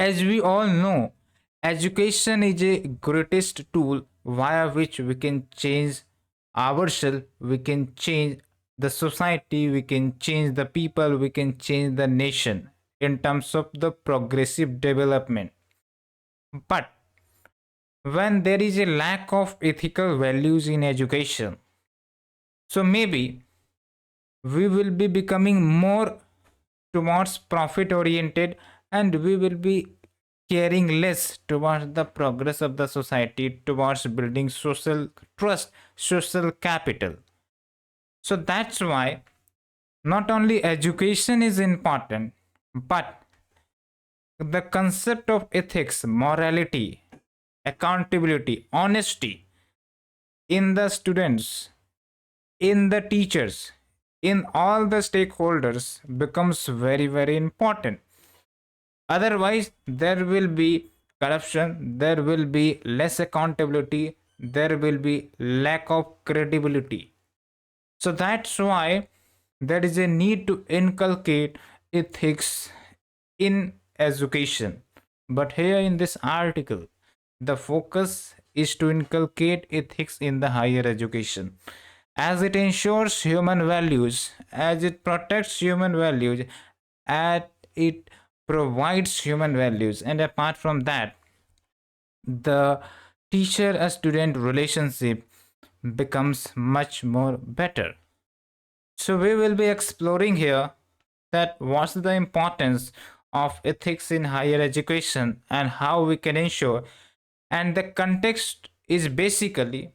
As we all know, education is a greatest tool via which we can change ourselves, we can change the society, we can change the people, we can change the nation in terms of the progressive development. But when there is a lack of ethical values in education, so maybe we will be becoming more towards profit oriented, and we will be caring less towards the progress of the society, towards building social trust, social capital. So that's why not only education is important, but the concept of ethics, morality, accountability, honesty in the students, in the teachers, in all the stakeholders becomes very, very important. Otherwise, there will be corruption, there will be less accountability, there will be lack of credibility. So that's why there is a need to inculcate ethics in education. But here in this article, the focus is to inculcate ethics in the higher education, as it ensures human values, as it protects human values, as it provides human values, and apart from that, the teacher student relationship becomes much more better. So we will be exploring here that what's the importance of ethics in higher education and how we can ensure, and the context is basically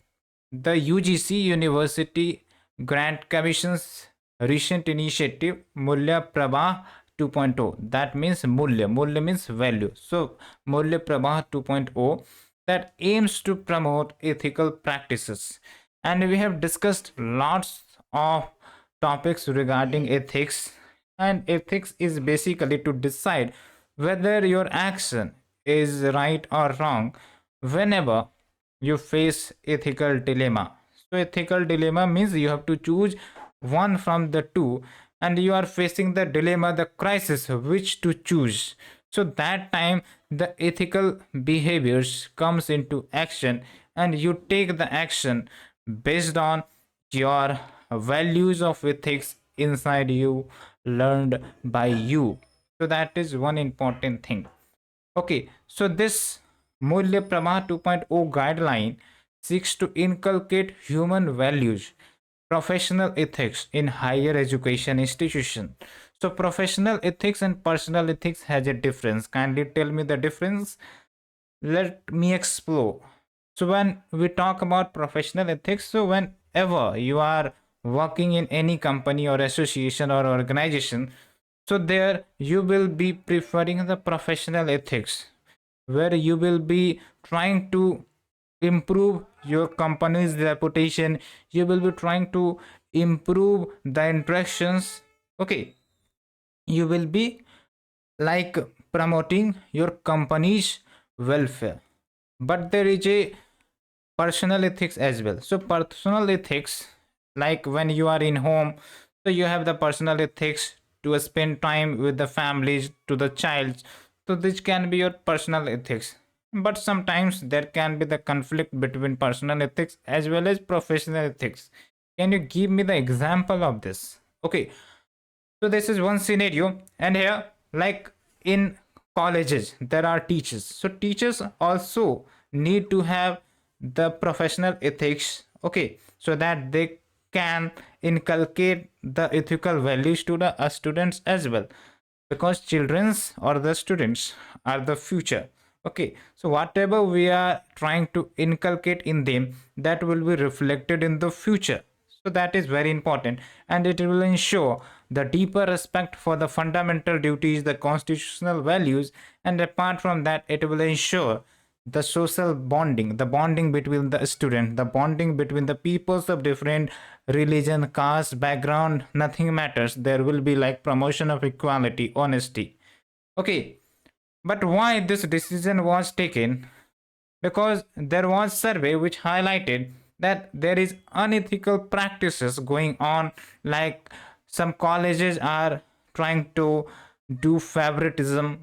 the UGC University Grant Commission's recent initiative Mulya Prabha 2.0. That means Mulya. Mulya means value. So Mulya Prabha 2.0 that aims to promote ethical practices. And we have discussed lots of topics regarding ethics. And ethics is basically to decide whether your action is right or wrong whenever you face ethical dilemma. So ethical dilemma means you have to choose one from the two, and you are facing the dilemma, the crisis, which to choose. So that time the ethical behaviors comes into action, and you take the action based on your values of ethics inside you, learned by you. So that is one important thing. Okay, so this Mulya Prama 2.0 guideline seeks to inculcate human values, professional ethics in higher education institution. So professional ethics and personal ethics has a difference. Kindly tell me the difference. Let me explore. So when we talk about professional ethics, so whenever you are working in any company or association or organization, so there you will be preferring the professional ethics, where you will be trying to improve your company's reputation, you will be trying to improve the interactions. Okay, you will be like promoting your company's welfare. But there is a personal ethics as well. So personal ethics, like when you are in home, so you have the personal ethics to spend time with the families, to the child. So this can be your personal ethics. But sometimes there can be the conflict between personal ethics as well as professional ethics. Can you give me the example of this? Okay, so this is one scenario, and here, like in colleges, there are teachers. So teachers also need to have the professional ethics, okay, so that they can inculcate the ethical values to the students as well, because children's or the students are the future. Okay, so whatever we are trying to inculcate in them, that will be reflected in the future. So that is very important, and it will ensure the deeper respect for the fundamental duties, the constitutional values, and apart from that, it will ensure the social bonding, the bonding between the student, the bonding between the peoples of different religion, caste, background, nothing matters. There will be like promotion of equality, honesty. Okay, but why this decision was taken? Because there was survey which highlighted that there is unethical practices going on, like some colleges are trying to do favoritism,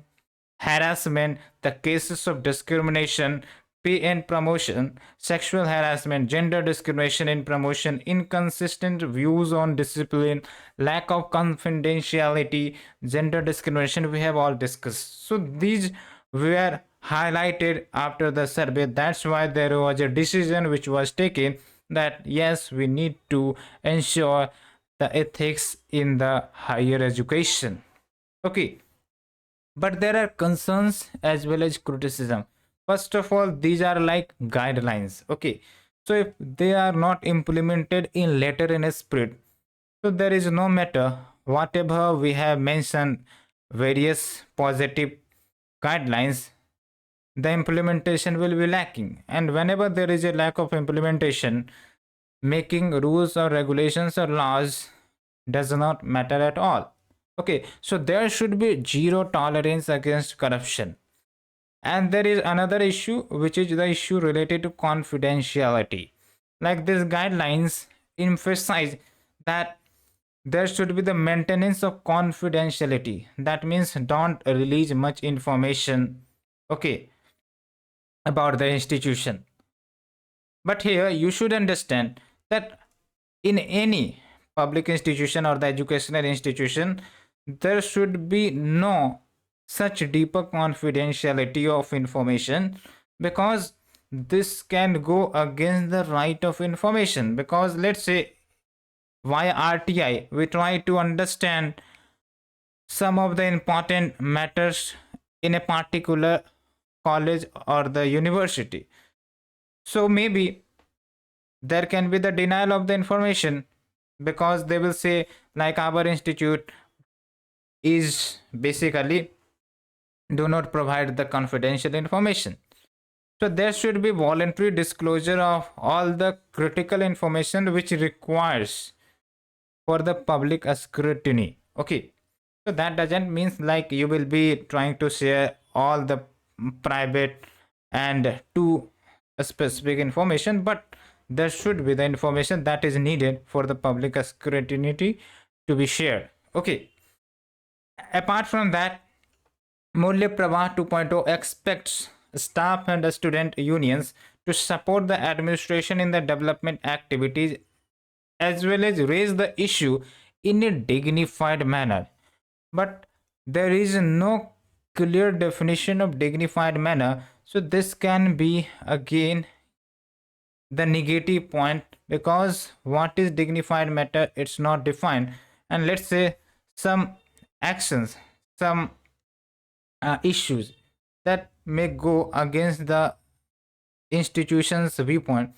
harassment, the cases of discrimination, pay and promotion, sexual harassment, gender discrimination in promotion, inconsistent views on discipline, lack of confidentiality, gender discrimination, we have all discussed. So these were highlighted after the survey. That's why there was a decision which was taken that yes, we need to ensure the ethics in the higher education. Okay, but there are concerns as well as criticism. First of all, these are like guidelines. Okay, so if they are not implemented in letter and spirit, so there is no matter whatever we have mentioned various positive guidelines, the implementation will be lacking. And whenever there is a lack of implementation, making rules or regulations or laws does not matter at all. Okay, so there should be zero tolerance against corruption. And there is another issue, which is the issue related to confidentiality. Like these guidelines emphasize that there should be the maintenance of confidentiality. That means don't release much information, okay, about the institution. But here you should understand that in any public institution or the educational institution, there should be no such deeper confidentiality of information, because this can go against the right of information. Because let's say via RTI we try to understand some of the important matters in a particular college or the university, so maybe there can be the denial of the information, because they will say like our institute is basically do not provide the confidential information. So there should be voluntary disclosure of all the critical information which requires for the public scrutiny. Okay, so that doesn't mean like you will be trying to share all the private and too specific information, but there should be the information that is needed for the public scrutiny to be shared. Okay, apart from that, Mulya Prabha 2.0 expects staff and student unions to support the administration in the development activities as well as raise the issue in a dignified manner. But there is no clear definition of dignified manner, so this can be again the negative point, because what is dignified matter, it's not defined. And let's say some actions, some issues that may go against the institution's viewpoint,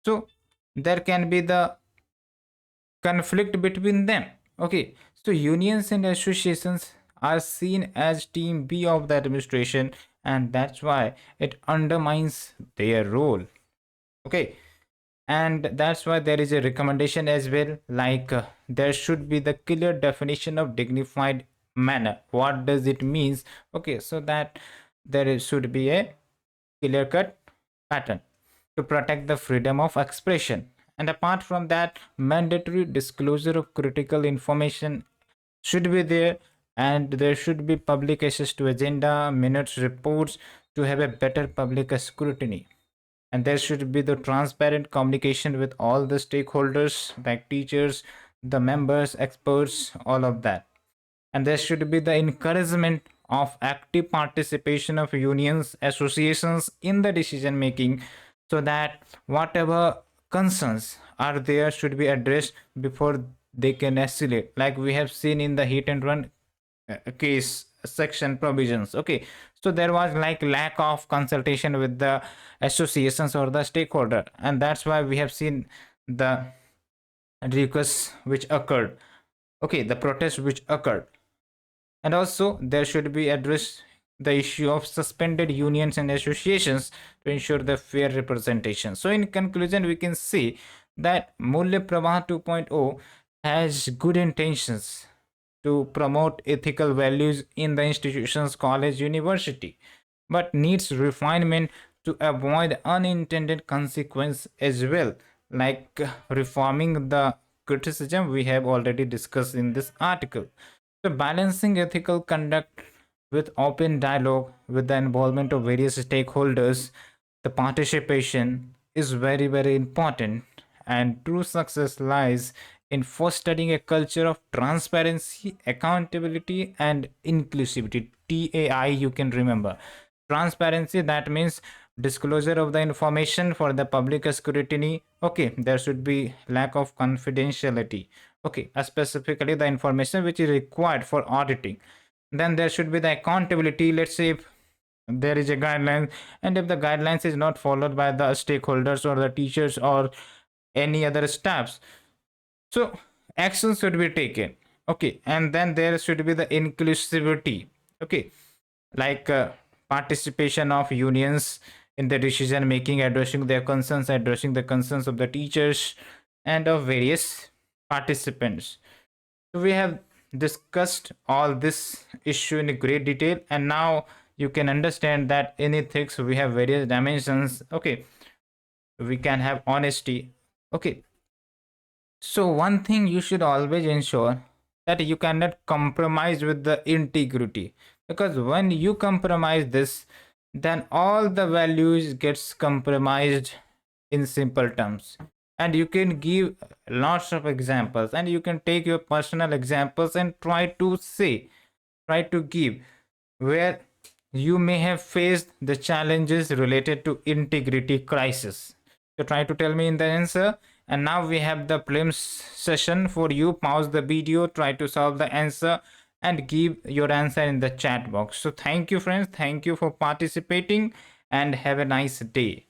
so there can be the conflict between them. Okay, so unions and associations are seen as team B of the administration, and that's why it undermines their role. Okay, and that's why there is a recommendation as well, like there should be the clear definition of dignified manner. What does it means? Okay, so that should be a clear cut pattern to protect the freedom of expression. And apart from that, mandatory disclosure of critical information should be there, and there should be public access to agenda, minutes, reports to have a better public scrutiny. And there should be the transparent communication with all the stakeholders like teachers, the members, experts, all of that. And there should be the encouragement of active participation of unions, associations in the decision making, so that whatever concerns are there should be addressed before they can escalate, like we have seen in the hit and run case section provisions. Okay, so there was like lack of consultation with the associations or the stakeholder, and that's why we have seen the requests which occurred. Okay, the protest which occurred. And also there should be addressed the issue of suspended unions and associations to ensure the fair representation. So in conclusion, we can see that Mulya Prabha 2.0 has good intentions to promote ethical values in the institutions, college, university, but needs refinement to avoid unintended consequence as well, like reforming the criticism we have already discussed in this article. So balancing ethical conduct with open dialogue, with the involvement of various stakeholders. The participation is very, very important, and true success lies in fostering a culture of transparency, accountability, and inclusivity. TAI, you can remember. Transparency, that means disclosure of the information for the public scrutiny. Okay, there should be lack of confidentiality. Okay, specifically the information which is required for auditing. Then there should be the accountability. Let's say if there is a guideline, and if the guidelines is not followed by the stakeholders or the teachers or any other staffs, so actions should be taken. Okay, and then there should be the inclusivity. Okay, like participation of unions in the decision making, addressing their concerns, addressing the concerns of the teachers and of various participants. So we have discussed all this issue in great detail, and now you can understand that in ethics we have various dimensions. Okay, we can have honesty. Okay, so one thing you should always ensure that you cannot compromise with the integrity, because when you compromise this, then all the values gets compromised in simple terms. And you can give lots of examples, and you can take your personal examples and try to give where you may have faced the challenges related to integrity crisis. So try to tell me in the answer. And now we have the prelims session for you. Pause the video, try to solve the answer, and give your answer in the chat box. So thank you, friends. Thank you for participating, and have a nice day.